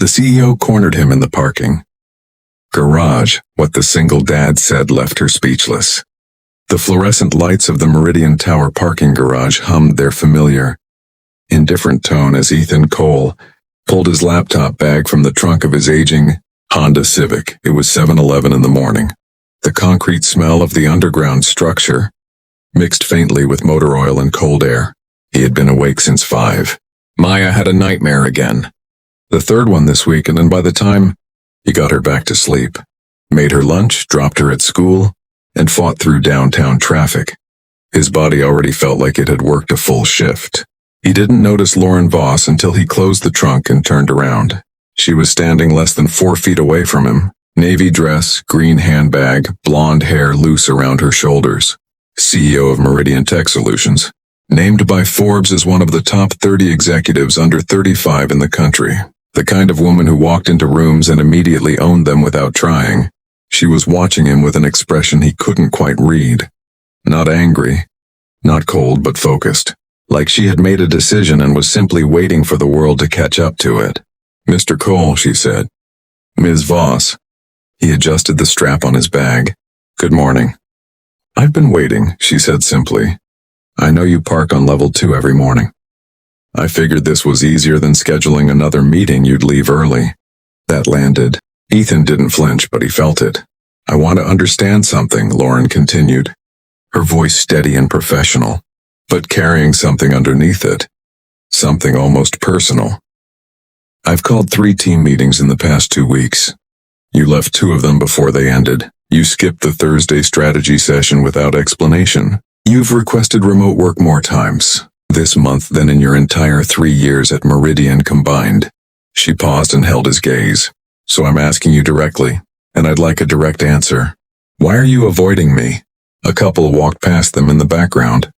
The CEO cornered him in the parking garage. What the single dad said left her speechless. The fluorescent lights of the Meridian Tower parking garage hummed their familiar, indifferent tone as Ethan Cole pulled his laptop bag from the trunk of his aging Honda Civic. It was 7:11 in the morning. The concrete smell of the underground structure mixed faintly with motor oil and cold air. He had been awake since 5. Maya had a nightmare again. The third one this week, and then by the time he got her back to sleep, made her lunch, dropped her at school, and fought through downtown traffic, his body already felt like it had worked a full shift. He didn't notice Lauren Voss until he closed the trunk and turned around. She was standing less than 4 feet away from him, navy dress, green handbag, blonde hair loose around her shoulders. CEO of Meridian Tech Solutions, named by Forbes as one of the top 30 executives under 35 in the country. The kind of woman who walked into rooms and immediately owned them without trying. She was watching him with an expression he couldn't quite read. Not angry, not cold, but focused. Like she had made a decision and was simply waiting for the world to catch up to it. "Mr. Cole," she said. "Ms. Voss." He adjusted the strap on his bag. "Good morning." "I've been waiting," she said simply. "I know you park on level 2 every morning. I figured this was easier than scheduling another meeting. You'd leave early." That landed. Ethan didn't flinch, but he felt it. "I want to understand something," Lauren continued, her voice steady and professional, but carrying something underneath it. Something almost personal. "I've called 3 team meetings in the past 2 weeks. You left 2 of them before they ended. You skipped the Thursday strategy session without explanation. You've requested remote work more times this month than in your entire 3 years at Meridian combined." She paused and held his gaze. "So I'm asking you directly, and I'd like a direct answer. Why are you avoiding me?" A couple walked past them in the background,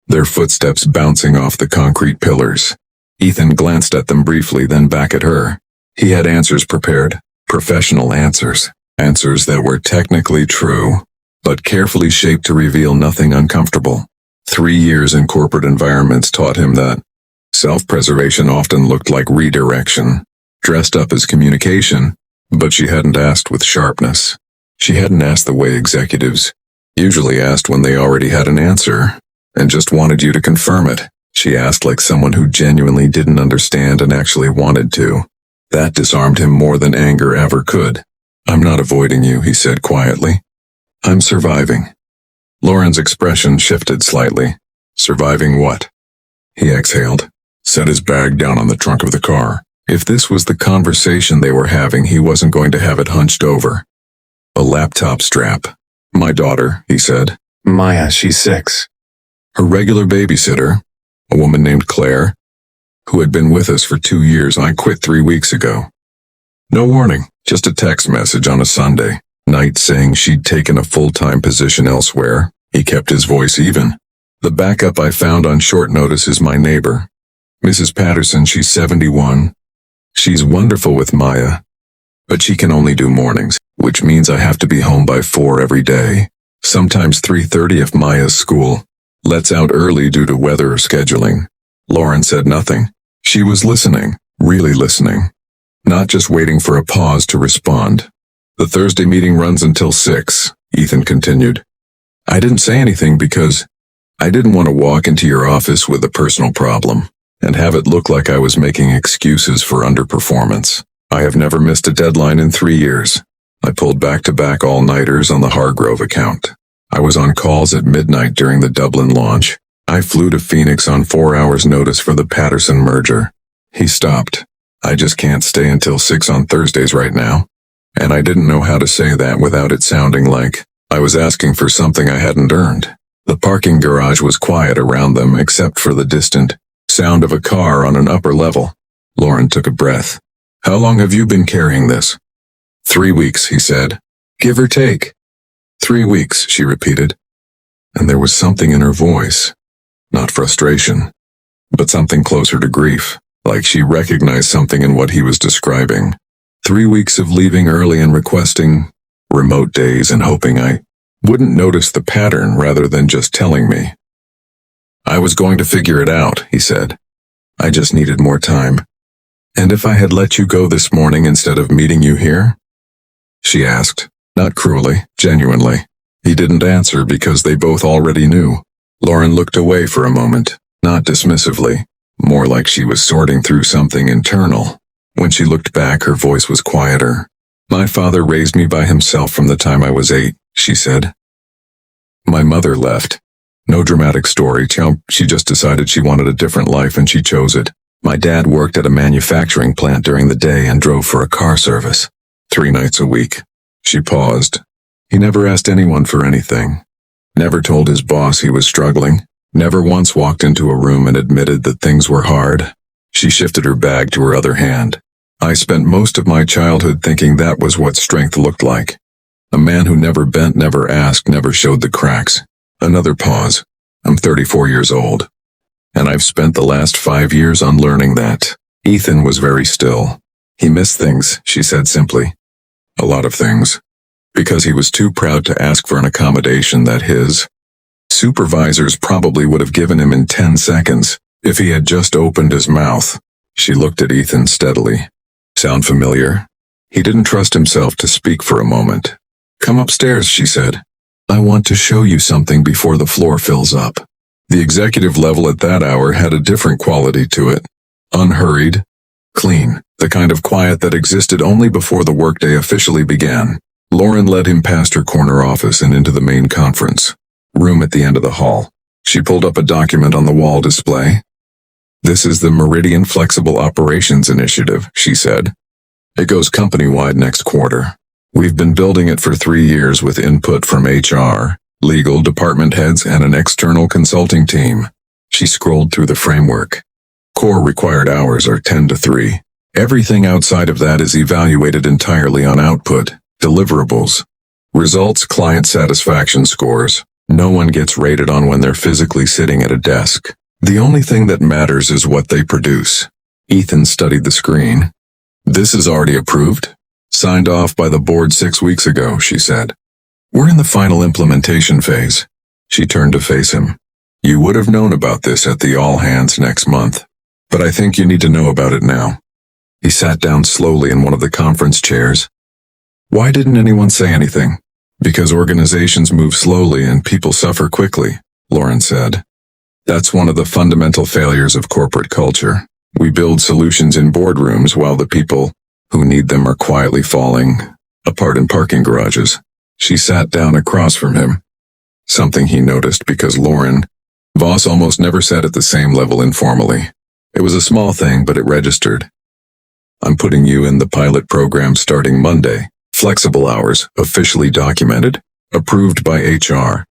their footsteps bouncing off the concrete pillars. Ethan glanced at them briefly, then back at her. He had answers prepared, professional answers. Answers that were technically true, but carefully shaped to reveal nothing uncomfortable. 3 years in corporate environments taught him that self-preservation often looked like redirection, dressed up as communication, but she hadn't asked with sharpness. She hadn't asked the way executives usually asked when they already had an answer, and just wanted you to confirm it. She asked like someone who genuinely didn't understand and actually wanted to. That disarmed him more than anger ever could. "I'm not avoiding you," he said quietly. "I'm surviving." Lauren's expression shifted slightly. "Surviving what?" He exhaled, set his bag down on the trunk of the car. If this was the conversation they were having, he wasn't going to have it hunched over a laptop strap. "My daughter," he said. "Maya, she's 6. Her regular babysitter, a woman named Claire, who had been with us for 2 years. I quit 3 weeks ago. No warning, just a text message on a Sunday night saying she'd taken a full-time position elsewhere." He kept his voice even. "The backup I found on short notice is my neighbor, Mrs. Patterson. She's 71. She's wonderful with Maya, but she can only do mornings, which means I have to be home by 4 every day, sometimes 3:30 if Maya's school lets out early due to weather or scheduling." Lauren said nothing. She was listening, really listening, not just waiting for a pause to respond. "The Thursday meeting runs until 6, Ethan continued. "I didn't say anything because I didn't want to walk into your office with a personal problem and have it look like I was making excuses for underperformance. I have never missed a deadline in 3 years. I pulled back-to-back all-nighters on the Hargrove account. I was on calls at midnight during the Dublin launch. I flew to Phoenix on 4 hours' notice for the Patterson merger." He stopped. "I just can't stay until 6 on Thursdays right now." And I didn't know how to say that without it sounding like I was asking for something I hadn't earned. The parking garage was quiet around them except for the distant sound of a car on an upper level. Lauren took a breath. "How long have you been carrying this?" 3 weeks, he said. "Give or take." 3 weeks, she repeated. And there was something in her voice. Not frustration, but something closer to grief, like she recognized something in what he was describing. 3 weeks of leaving early and requesting remote days and hoping I wouldn't notice the pattern rather than just telling me. "I was going to figure it out," he said. "I just needed more time." "And if I had let you go this morning instead of meeting you here?" she asked, not cruelly, genuinely. He didn't answer because they both already knew. Lauren looked away for a moment, not dismissively, more like she was sorting through something internal. When she looked back, her voice was quieter. "My father raised me by himself from the time I was 8, she said. My mother left. No dramatic story, she just decided she wanted a different life and she chose it. My dad worked at a manufacturing plant during the day and drove for a car service. 3 nights a week." She paused. He never asked anyone for anything. Never told his boss he was struggling. Never once walked into a room and admitted that things were hard. She shifted her bag to her other hand. "I spent most of my childhood thinking that was what strength looked like. A man who never bent, never asked, never showed the cracks." Another pause. "I'm 34 years old. And I've spent the last 5 years unlearning that." Ethan was very still. He missed things, she said simply. A lot of things. Because he was too proud to ask for an accommodation that his supervisors probably would have given him in 10 seconds, if he had just opened his mouth. She looked at Ethan steadily. "Sound familiar?" He didn't trust himself to speak for a moment. "Come upstairs," she said. "I want to show you something before the floor fills up." The executive level at that hour had a different quality to it. Unhurried, clean, the kind of quiet that existed only before the workday officially began. Lauren led him past her corner office and into the main conference room at the end of the hall. She pulled up a document on the wall display. "This is the Meridian Flexible Operations Initiative," she said. "It goes company-wide next quarter. We've been building it for 3 years with input from HR, legal department heads, and an external consulting team." She scrolled through the framework. Core required hours are 10 to 3. Everything outside of that is evaluated entirely on output, deliverables, results, client satisfaction scores. No one gets rated on when they're physically sitting at a desk. The only thing that matters is what they produce. Ethan studied the screen. "This is already approved? Signed off by the board 6 weeks ago," she said. "We're in the final implementation phase." She turned to face him. "You would have known about this at the all-hands next month. But I think you need to know about it now." He sat down slowly in one of the conference chairs. "Why didn't anyone say anything?" "Because organizations move slowly and people suffer quickly," Lauren said. "That's one of the fundamental failures of corporate culture. We build solutions in boardrooms while the people who need them are quietly falling apart in parking garages." She sat down across from him. Something he noticed because Lauren Voss almost never sat at the same level informally. It was a small thing, but it registered. "I'm putting you in the pilot program starting Monday. Flexible hours, officially documented, approved by HR.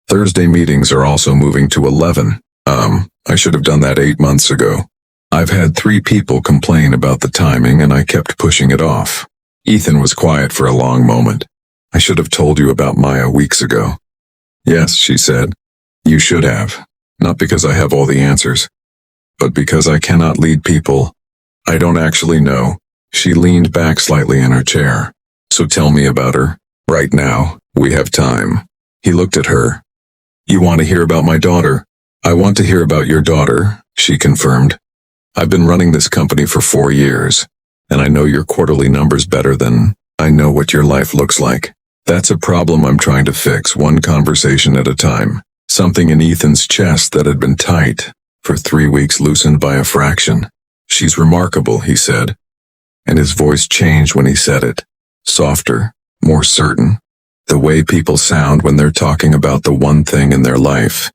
Thursday meetings are also moving to 11. I should have done that 8 months ago. I've had 3 people complain about the timing and I kept pushing it off." Ethan was quiet for a long moment. "I should have told you about Maya weeks ago." "Yes," she said. "You should have. Not because I have all the answers, but because I cannot lead people I don't actually know." She leaned back slightly in her chair. "So tell me about her. Right now, we have time." He looked at her. "You want to hear about my daughter?" "I want to hear about your daughter," she confirmed. "I've been running this company for 4 years, and I know your quarterly numbers better than I know what your life looks like. That's a problem I'm trying to fix, one conversation at a time." Something in Ethan's chest that had been tight for 3 weeks loosened by a fraction. "She's remarkable," he said, and his voice changed when he said it. Softer, more certain. The way people sound when they're talking about the one thing in their life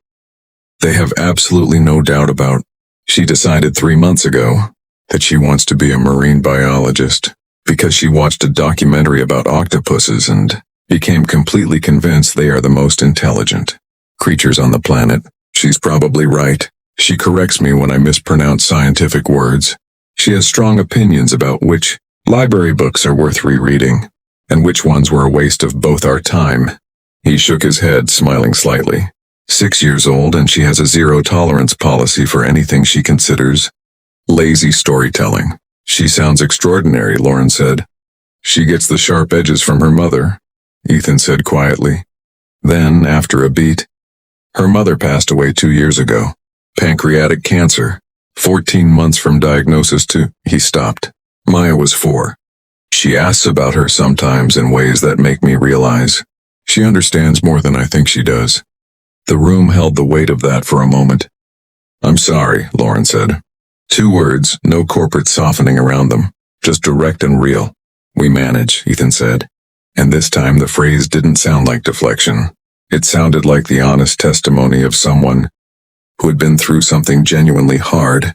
they have absolutely no doubt about. She decided 3 months ago that she wants to be a marine biologist because she watched a documentary about octopuses and became completely convinced they are the most intelligent creatures on the planet. She's probably right. She corrects me when I mispronounce scientific words. She has strong opinions about which library books are worth rereading, and which ones were a waste of both our time. He shook his head, smiling slightly. 6 years old, and she has a zero-tolerance policy for anything she considers lazy storytelling. She sounds extraordinary, Lauren said. She gets the sharp edges from her mother, Ethan said quietly. Then, after a beat, her mother passed away 2 years ago. Pancreatic cancer. 14 months from diagnosis to, he stopped. Maya was 4. She asks about her sometimes in ways that make me realize she understands more than I think she does. The room held the weight of that for a moment. I'm sorry, Lauren said. 2 words, no corporate softening around them, just direct and real. We manage, Ethan said. And this time the phrase didn't sound like deflection. It sounded like the honest testimony of someone who had been through something genuinely hard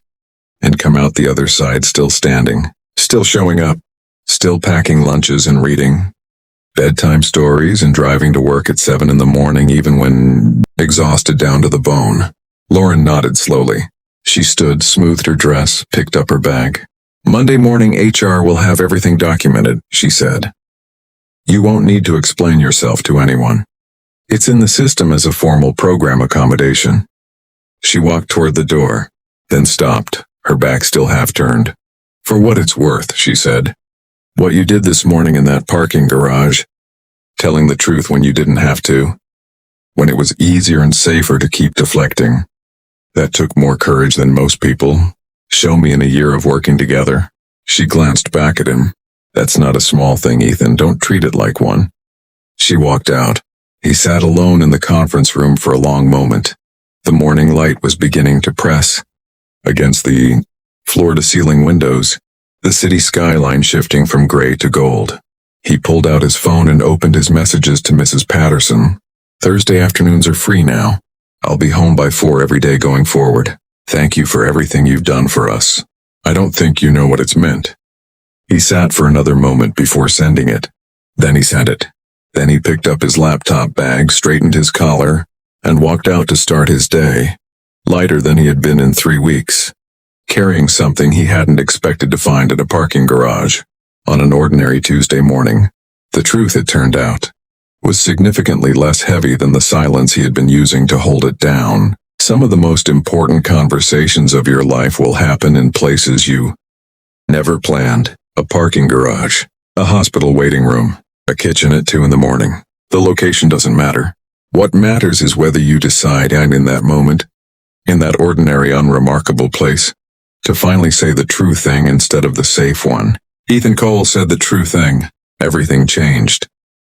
and come out the other side still standing, still showing up, still packing lunches and reading bedtime stories and driving to work at 7 in the morning even when exhausted down to the bone. Lauren nodded slowly. She stood, smoothed her dress, picked up her bag. Monday morning HR will have everything documented, she said. You won't need to explain yourself to anyone. It's in the system as a formal program accommodation. She walked toward the door, then stopped, her back still half turned. For what it's worth, she said. What you did this morning in that parking garage, telling the truth when you didn't have to, when it was easier and safer to keep deflecting. That took more courage than most people. Show me in a year of working together. She glanced back at him. That's not a small thing, Ethan. Don't treat it like one. She walked out. He sat alone in the conference room for a long moment. The morning light was beginning to press against the floor-to-ceiling windows, the city skyline shifting from gray to gold. He pulled out his phone and opened his messages to Mrs. Patterson. Thursday afternoons are free now. I'll be home by 4 every day going forward. Thank you for everything you've done for us. I don't think you know what it's meant. He sat for another moment before sending it. Then he sent it. Then he picked up his laptop bag, straightened his collar, and walked out to start his day, lighter than he had been in 3 weeks, carrying something he hadn't expected to find at a parking garage on an ordinary Tuesday morning. The truth, it turned out, was significantly less heavy than the silence he had been using to hold it down. Some of the most important conversations of your life will happen in places you never planned. A parking garage, a hospital waiting room, a kitchen at 2 in the morning. The location doesn't matter. What matters is whether you decide, and in that moment, in that ordinary, unremarkable place, to finally say the true thing instead of the safe one. Ethan Cole said the true thing. Everything changed.